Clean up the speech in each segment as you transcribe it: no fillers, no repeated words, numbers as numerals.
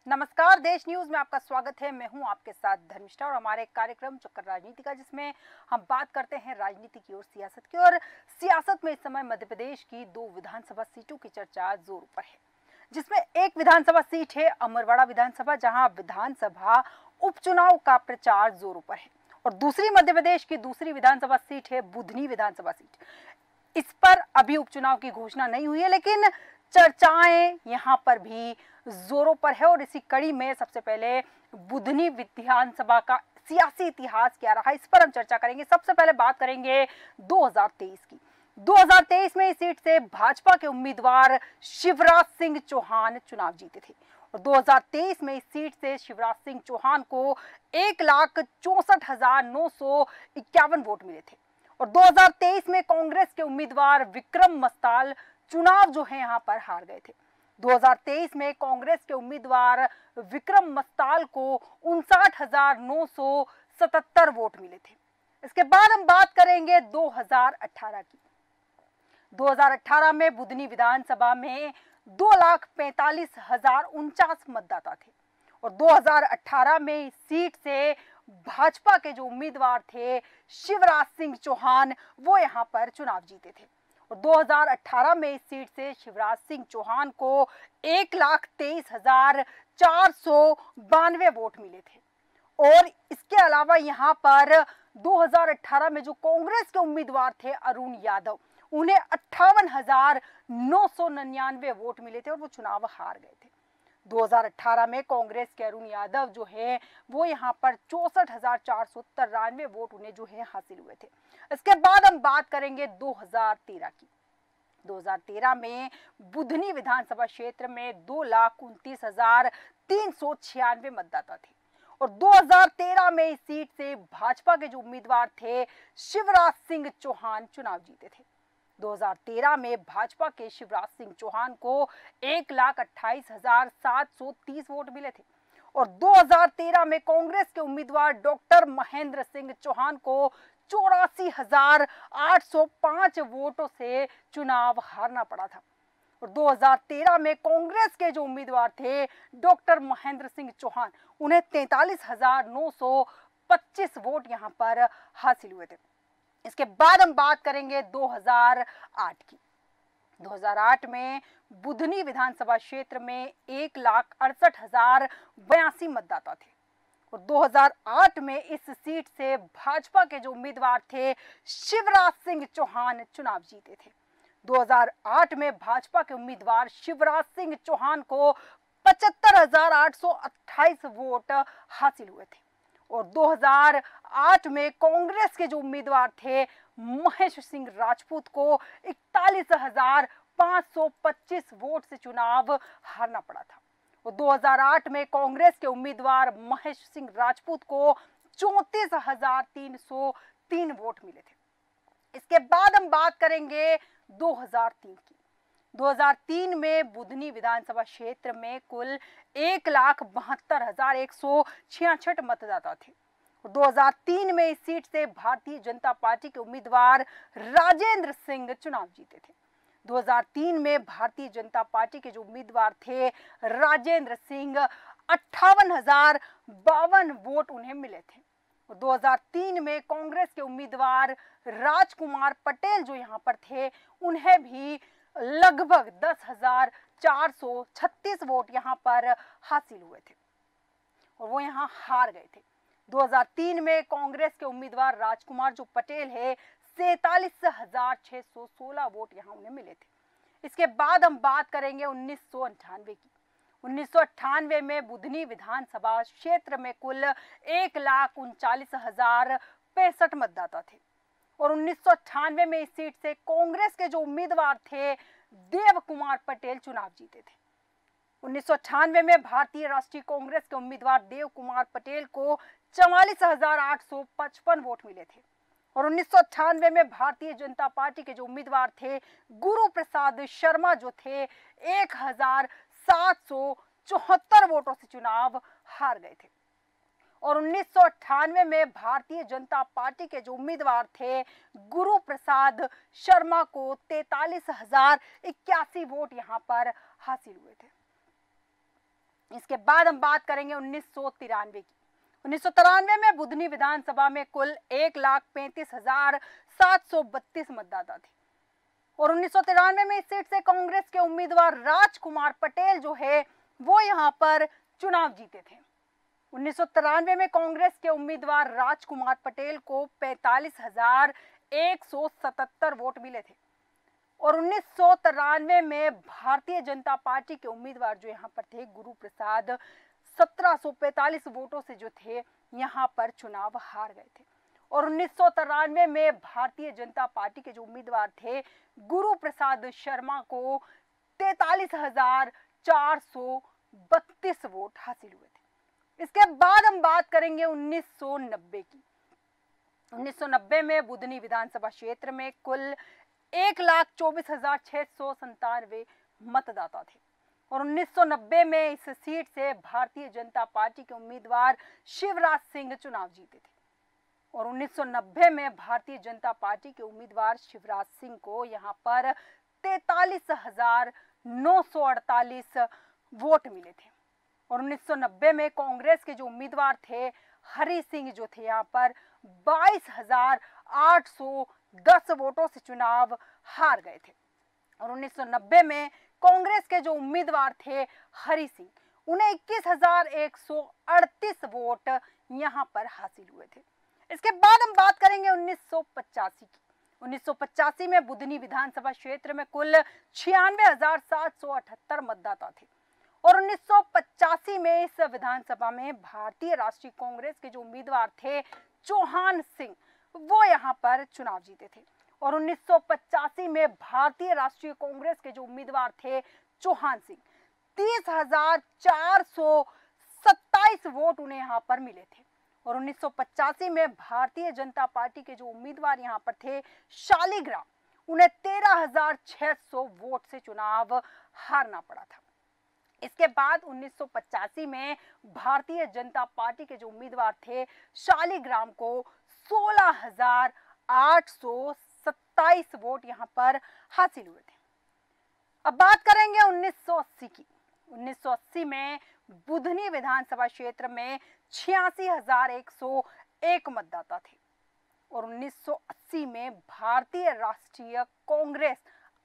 नमस्कार, देश न्यूज में आपका स्वागत है। मैं हूं आपके साथ धर्मिष्ठा और हमारे कार्यक्रम चक्कर राजनीति का, जिसमें हम बात करते हैं राजनीति की और सियासत की। और सियासत में इस समय मध्य प्रदेश की 2 विधानसभा सीटों की चर्चा जोरों पर है, जिसमें एक विधानसभा सीट है अमरवाड़ा विधानसभा, जहां विधानसभा उपचुनाव का प्रचार जोरों पर है, और दूसरी मध्य प्रदेश की दूसरी विधानसभा सीट है बुधनी विधानसभा सीट। इस पर अभी उपचुनाव की घोषणा नहीं हुई है, लेकिन चर्चाएं यहां पर भी जोरों पर है। और इसी कड़ी में सबसे पहले बुधनी विधानसभा का सियासी इतिहास क्या रहा, इस पर हम चर्चा करेंगे। सबसे पहले बात करेंगे 2023 की। 2023 में इस सीट से भाजपा के उम्मीदवार शिवराज सिंह चौहान चुनाव जीते थे, और 2023 में इस सीट से शिवराज सिंह चौहान को 1,64,951 वोट मिले थे। और 2023 में कांग्रेस के उम्मीदवार विक्रम मस्ताल चुनाव जो है यहां पर हार गए थे। 2023 में कांग्रेस के उम्मीदवार विक्रम मस्ताल को 59,977 वोट मिले थे। इसके बाद हम बात करेंगे 2018 की। 2018 में बुधनी विधानसभा में 2,45,049 मतदाता थे, और 2018 में इस सीट से भाजपा के जो उम्मीदवार थे शिवराज सिंह चौहान, वो यहां पर चुनाव जीते थे। और 2018 में इस सीट से शिवराज सिंह चौहान को 1,23,492 वोट मिले थे। और इसके अलावा यहां पर 2018 में जो कांग्रेस के उम्मीदवार थे अरुण यादव, उन्हें 58,999 वोट मिले थे और वो चुनाव हार गए थे। 2018 में कांग्रेस के अरुण यादव जो है वो यहाँ पर 64,493 वोट उन्हें जो है हासिल हुए थे। इसके बाद हम बात करेंगे 2013 की। 2013 में बुधनी विधानसभा क्षेत्र में 2,29,396 मतदाता थे, और 2013 में इस सीट से भाजपा के जो उम्मीदवार थे शिवराज सिंह चौहान चुनाव जीते थे। 2013 में भाजपा के शिवराज सिंह चौहान को 1,28,730 वोट मिले थे, और 2013 में कांग्रेस के उम्मीदवार डॉक्टर महेंद्र सिंह चौहान को 84,805 वोटों से चुनाव हारना पड़ा था। और 2013 में कांग्रेस के जो उम्मीदवार थे डॉक्टर महेंद्र सिंह चौहान, उन्हें 43,925 वोट यहां पर हासिल हुए थे। इसके बाद हम बात करेंगे 2008 की। 2008 में बुधनी विधानसभा क्षेत्र में 1,68,082 मतदाता थे, और 2008 में इस सीट से भाजपा के जो उम्मीदवार थे शिवराज सिंह चौहान चुनाव जीते थे। 2008 में भाजपा के उम्मीदवार शिवराज सिंह चौहान को 75,828 वोट हासिल हुए थे, और 2008 में कांग्रेस के जो उम्मीदवार थे महेश सिंह राजपूत को 41,525 वोट से चुनाव हारना पड़ा था। और 2008 में कांग्रेस के उम्मीदवार महेश सिंह राजपूत को 34,303 वोट मिले थे। इसके बाद हम बात करेंगे 2003 की। 2003 में बुधनी विधानसभा क्षेत्र में कुल 1,72,166 मतदाता थे। 2003 में इस सीट से भारतीय जनता पार्टी के उम्मीदवार राजेंद्र सिंह चुनाव जीते थे। 2003 में भारतीय जनता पार्टी के जो उम्मीदवार थे राजेंद्र सिंह, 58,052 वोट उन्हें मिले थे। 2003 में कांग्रेस के उम्मीदवार राजकुमार पटेल जो यहाँ पर थे, उन्हें भी लगभग 10,436 वोट यहाँ पर हासिल हुए थे, और वो यहाँ हार गए थे। 2003 में कांग्रेस के उम्मीदवार राजकुमार जो पटेल है, 47,616 वोट यहाँ उन्हें मिले थे। इसके बाद हम बात करेंगे 1998 की। 1998 में बुधनी विधानसभा क्षेत्र में कुल 1,39,065 मतदाता थे, और 1998 में इस सीट से कांग्रेस के जो उम्मीदवार थे देव कुमार पटेल चुनाव जीते थे। 1998 में भारतीय राष्ट्रीय कांग्रेस के उम्मीदवार देव कुमार पटेल को 44,855 वोट मिले थे, और 1998 में भारतीय जनता पार्टी के जो उम्मीदवार थे गुरु प्रसाद शर्मा जो थे 1,774 वोटों से चुनाव हार गए थे। और 1998 में भारतीय जनता पार्टी के जो उम्मीदवार थे गुरु प्रसाद शर्मा को 43,081 वोट यहां पर हासिल हुए थे। इसके बाद हम बात करेंगे 1993 की। 1993 में बुधनी विधानसभा में कुल 1,35,732 मतदाता थे और 1993 में इस सीट से कांग्रेस के उम्मीदवार राजकुमार पटेल जो है वो यहां पर चुनाव जीते थे। 1993 में कांग्रेस के उम्मीदवार राजकुमार पटेल को 45,177 वोट मिले थे और 1993 में भारतीय जनता पार्टी के उम्मीदवार जो यहाँ पर थे गुरु प्रसाद 1745 वोटों से जो थे यहाँ पर चुनाव हार गए थे और 1993 में भारतीय जनता पार्टी के जो उम्मीदवार थे गुरु प्रसाद शर्मा को 43,432 वोट हासिल हुए थे। इसके बाद हम बात करेंगे 1990 की। 1990 में बुधनी विधानसभा क्षेत्र में कुल 1,24,697 मतदाता थे और 1990 में इस सीट से भारतीय जनता पार्टी के उम्मीदवार शिवराज सिंह चुनाव जीते थे और 1990 में भारतीय जनता पार्टी के उम्मीदवार शिवराज सिंह को यहां पर 43,948 वोट मिले थे और 1990 में कांग्रेस के जो उम्मीदवार थे हरि सिंह जो थे यहाँ पर 22,810 वोटों से चुनाव हार गए थे और 1990 में कांग्रेस के जो उम्मीदवार थे हरि सिंह उन्हें 21,138 वोट यहाँ पर हासिल हुए थे। इसके बाद हम बात करेंगे 1985 की। 1985 में बुधनी विधानसभा क्षेत्र में कुल 96,778 मतदाता थे और 1985 में इस विधानसभा में भारतीय राष्ट्रीय कांग्रेस के जो उम्मीदवार थे चौहान सिंह वो यहाँ पर चुनाव जीते थे और 1985 में भारतीय राष्ट्रीय कांग्रेस के जो उम्मीदवार थे चौहान सिंह 30,427 वोट उन्हें यहाँ पर मिले थे और 1985 में भारतीय जनता पार्टी के जो उम्मीदवार यहाँ पर थे शालिग्राम उन्हें 13,600 वोट से चुनाव हारना पड़ा था। इसके बाद 1985 में भारतीय जनता पार्टी के जो उम्मीदवार थे शालिग्राम को 16,827 वोट यहाँ पर हासिल हुए थे। अब बात करेंगे 1980 की। 1980 में बुधनी विधानसभा क्षेत्र में 86,101 मतदाता थे और 1980 में भारतीय राष्ट्रीय कांग्रेस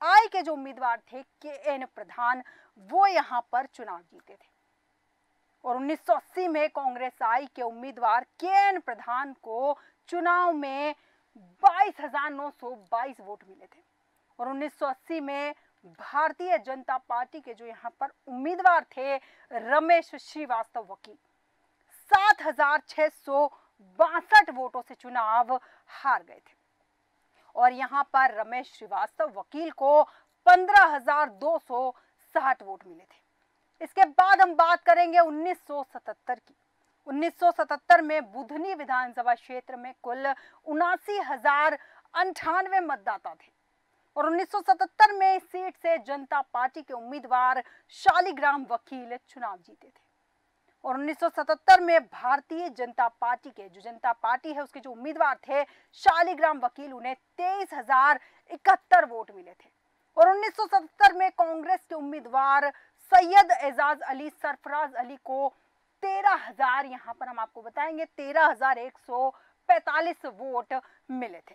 आई के जो उम्मीदवार थे के.एन. प्रधान वो यहाँ पर चुनाव जीते थे और 1980 में कांग्रेस आई के उम्मीदवार के.एन. प्रधान को चुनाव में 22,922 वोट मिले थे और 1980 में भारतीय जनता पार्टी के जो यहाँ पर उम्मीदवार थे रमेश श्रीवास्तव वकील 7,662 वोटों से चुनाव हार गए थे और यहाँ पर रमेश श्रीवास्तव वकील को 15,260 वोट मिले थे। इसके बाद हम बात करेंगे 1977 की। 1977 में बुधनी विधानसभा क्षेत्र में कुल 79,098 मतदाता थे और 1977 में इस सीट से जनता पार्टी के उम्मीदवार शालिग्राम वकील चुनाव जीते थे और 1977 में भारतीय जनता पार्टी के जो जनता पार्टी है उसके जो उम्मीदवार थे शालिग्राम वकील उन्हें 23,071 वोट मिले थे और 1977 में कांग्रेस के उम्मीदवार सैयद एजाज अली सरफराज अली को 13,000 यहाँ पर हम आपको बताएंगे 13,145 वोट मिले थे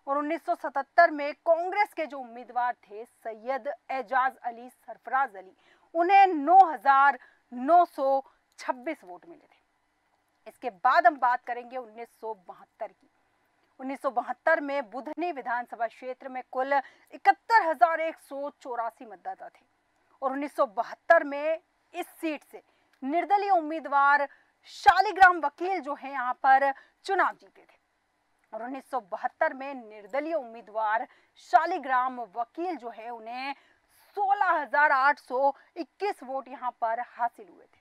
और 1977 में कांग्रेस के जो उम्मीदवार थे सैयद एजाज अली सरफराज अली उन्हें 9,926 वोट मिले थे। इसके बाद हम बात करेंगे 1972 की। 1972 में बुधनी विधानसभा क्षेत्र में कुल 71,184 मतदाता थे और 1972 में इस सीट से निर्दलीय उम्मीदवार शालिग्राम वकील जो है यहाँ पर चुनाव जीते थे और 1972 में निर्दलीय उम्मीदवार शालिग्राम वकील जो है उन्हें 16,821 वोट यहाँ पर हासिल हुए थे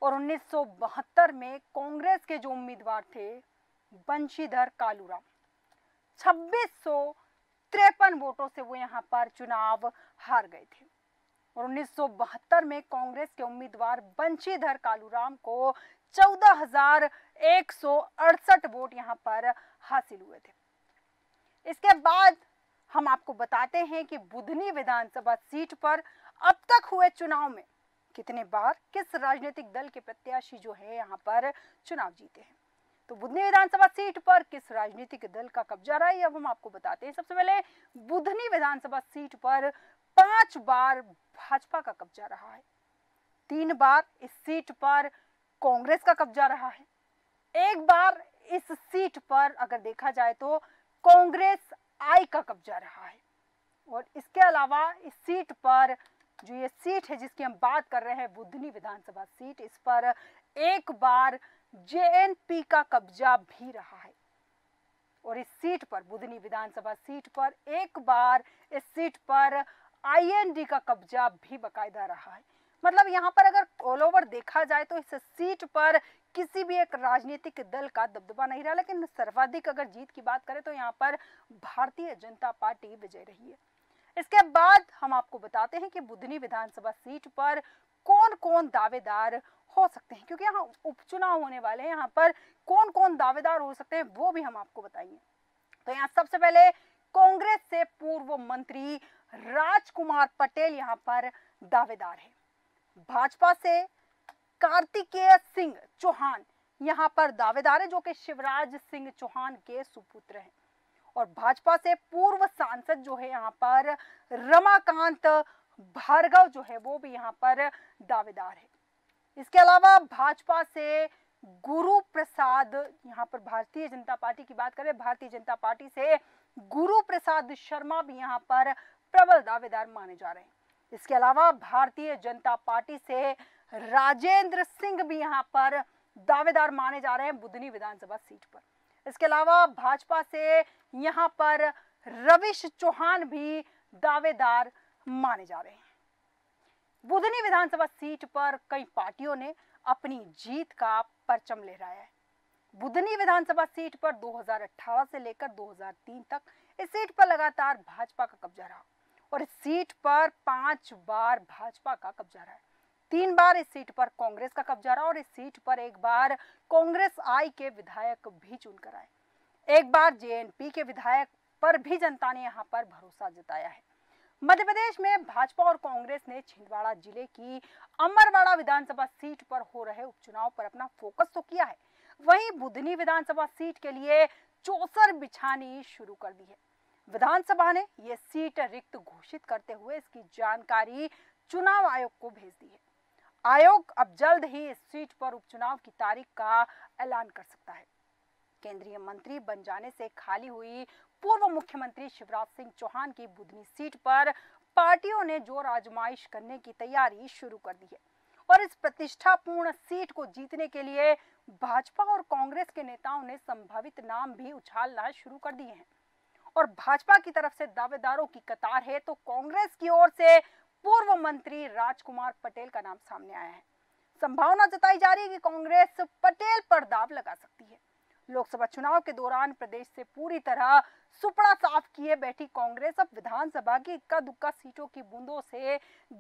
और 1972 में कांग्रेस के जो उम्मीदवार थे बंशीधर कालूराम 2,653 वोटों से वो यहाँ पर चुनाव हार गए थे और 1972 में कांग्रेस के उम्मीदवार बंशीधर कालूराम को 14,168 वोट यहाँ पर हासिल हुए थे। इसके बाद हम आपको बताते हैं कि बुधनी विधानसभा सीट पर अब तक हुए चुनाव में कितने बार किस राजनीतिक दल के प्रत्याशी जो है यहाँ पर चुनाव जीते हैं। तो बुधनी विधानसभा सीट पर किस राजनीतिक दल का कब्जा रहा है, अब हम आपको बताते हैं। सबसे पहले बुधनी विधानसभा सीट पर 5 बार भाजपा का कब्जा रहा है, 3 बार इस सीट पर कांग्रेस का कब्जा रहा है, 1 बार इस सीट पर अगर देखा जाए तो कांग्रेस आई का कब्जा रहा है। और इसके अलावा इस सीट पर जो ये सीट है जिसकी हम बात कर रहे हैं बुधनी विधानसभा सीट, इस पर 1 बार जेएनपी का कब्जा भी रहा है। और इस सीट पर बुधनी विधानसभा सीट पर 1 बार इस सीट पर आईएनडी का कब्जा भी बकायदा रहा है। मतलब यहाँ पर अगर ऑल ओवर देखा जाए तो इस सीट पर किसी भी एक राजनीतिक दल का दबदबा नहीं रहा, लेकिन सर्वाधिक अगर जीत की बात करें तो यहाँ पर भारतीय जनता पार्टी विजय रही है। इसके बाद हम आपको बताते हैं कि बुधनी विधानसभा सीट पर कौन कौन दावेदार हो सकते हैं, क्योंकि यहाँ उपचुनाव होने वाले हैं। यहाँ पर कौन कौन दावेदार हो सकते हैं वो भी हम आपको बताएंगे। तो यहाँ सबसे पहले कांग्रेस से पूर्व मंत्री राजकुमार पटेल यहाँ पर दावेदार है। भाजपा से कार्तिकेय सिंह चौहान यहाँ पर दावेदार है, जो कि शिवराज सिंह चौहान के सुपुत्र हैं। और भाजपा से पूर्व सांसद जो है यहाँ पर रमाकांत भार्गव जो है वो भी यहाँ पर दावेदार है। इसके अलावा भाजपा से गुरु प्रसाद, यहाँ पर भारतीय जनता पार्टी की बात करें, भारतीय जनता पार्टी से गुरु प्रसाद शर्मा भी यहाँ पर प्रबल दावेदार माने जा रहे हैं। इसके अलावा भारतीय जनता पार्टी से राजेंद्र सिंह भी यहाँ पर दावेदार माने जा रहे हैं बुधनी विधानसभा सीट पर। इसके अलावा भाजपा से यहाँ पर रविश चौहान भी दावेदार माने जा रहे हैं। बुधनी विधानसभा सीट पर कई पार्टियों ने अपनी जीत का परचम लहराया है। बुधनी विधानसभा सीट पर 2018 से लेकर 2003 तक इस सीट पर लगातार भाजपा का कब्जा रहा और इस सीट पर 5 बार भाजपा का कब्जा रहा है, 3 बार इस सीट पर कांग्रेस का कब्जा रहा और इस सीट पर 1 बार कांग्रेस आई के विधायक भी चुनकर आए। 1 बार जेएनपी के विधायक पर भी जनता ने यहाँ पर भरोसा जताया है। मध्य प्रदेश में भाजपा और कांग्रेस ने छिंदवाड़ा जिले की अमरवाड़ा विधानसभा सीट पर हो रहे उपचुनाव पर अपना फोकस तो किया है, वहीं बुधनी विधानसभा सीट के लिए चौसर बिछानी शुरू कर दी है। विधानसभा ने यह सीट रिक्त घोषित करते हुए इसकी जानकारी चुनाव आयोग को भेज दी है। आयोग अब जल्द ही इस सीट पर उपचुनाव की तारीख का ऐलान कर सकता है। केंद्रीय मंत्री बन जाने से खाली हुई पूर्व मुख्यमंत्री शिवराज सिंह चौहान की बुधनी सीट पर पार्टियों ने जोर आजमाइश करने की तैयारी शुरू कर दी है और इस प्रतिष्ठापूर्ण सीट को जीतने के लिए भाजपा और कांग्रेस के नेताओं ने संभावित नाम भी उछालना शुरू कर दिए हैं। और भाजपा की तरफ से दावेदारों की कतार है तो कांग्रेस की ओर से पूर्व मंत्री राजकुमार पटेल का नाम सामने आया है। संभावना जताई जा रही है कि कांग्रेस पटेल पर दाव लगा सकती है। लोकसभा चुनाव के दौरान प्रदेश से पूरी तरह सुपड़ा साफ किए बैठी कांग्रेस अब विधानसभा की इक्का दुक्का सीटों की बूंदों से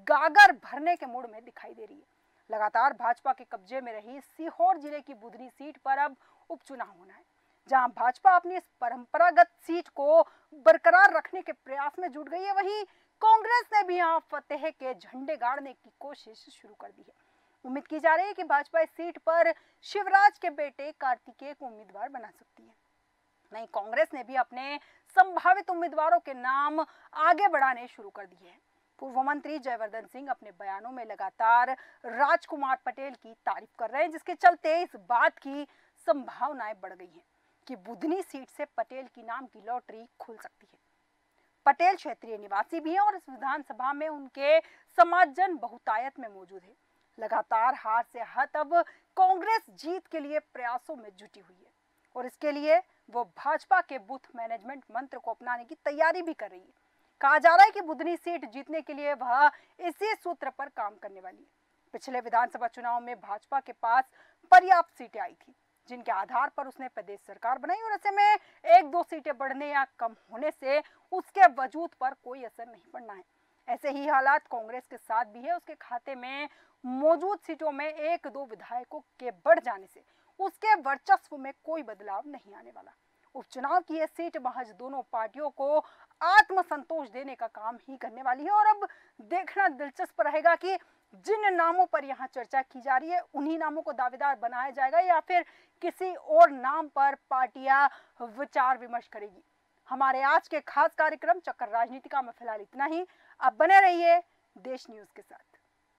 गागर भरने के मूड में दिखाई दे रही है। लगातार भाजपा के कब्जे में रही सीहोर जिले की बुधनी सीट पर अब उपचुनाव होना है, जहां भाजपा अपनी इस परंपरागत सीट को बरकरार रखने के प्रयास में जुट गई है, वहीं कांग्रेस ने भी यहां फतेह के झंडे गाड़ने की कोशिश शुरू कर दी है। उम्मीद की जा रही है कि भाजपा इस सीट पर शिवराज के बेटे कार्तिकेय को उम्मीदवार बना सकती है। वहीं कांग्रेस ने भी अपने संभावित उम्मीदवारों के नाम आगे बढ़ाने शुरू कर दिए हैं। पूर्व मंत्री जयवर्धन सिंह अपने बयानों में लगातार राजकुमार पटेल की तारीफ कर रहे हैं, जिसके चलते इस बात की संभावनाएं बढ़ गई हैं कि बुधनी सीट से पटेल की नाम की लॉटरी खुल सकती है। पटेल क्षेत्रीय निवासी भी हैं और इस विधानसभा में उनके समाजजन बहुतायत में मौजूद है। लगातार हार से हत अब कांग्रेस जीत के लिए प्रयासों में जुटी हुई है और इसके लिए वो भाजपा के बूथ मैनेजमेंट मंत्र को अपनाने की तैयारी भी कर रही है। कहा जा रहा है कि बुधनी सीट जीतने के लिए वह इसी सूत्र पर काम करने वाली है। पिछले विधानसभा चुनाव में भाजपा के पास पर्याप्त सीटें आई थी, जिनके आधार पर उसने प्रदेश सरकार बनाई और ऐसे में 1-2 सीटें बढ़ने या कम होने से उसके वजूद पर कोई असर नहीं पड़ना है। ऐसे ही हालात कांग्रेस के साथ भी है। उसके खाते में मौजूद सीटों में 1-2 विधायकों के बढ़ जाने से उसके वर्चस्व में कोई बदलाव नहीं आने वाला। उपचुनाव की यह सीट महज दोनों पार्टियों को आत्मसंतोष देने का काम ही करने वाली है और अब देखना दिलचस्प रहेगा कि जिन नामों पर यहाँ चर्चा की जा रही है उन्हीं नामों को दावेदार बनाया जाएगा या फिर किसी और नाम पर पार्टियां विचार विमर्श करेगी? हमारे आज के खास कार्यक्रम चक्कर राजनीति का में फिलहाल इतना ही। अब बने रहिए देश न्यूज के साथ।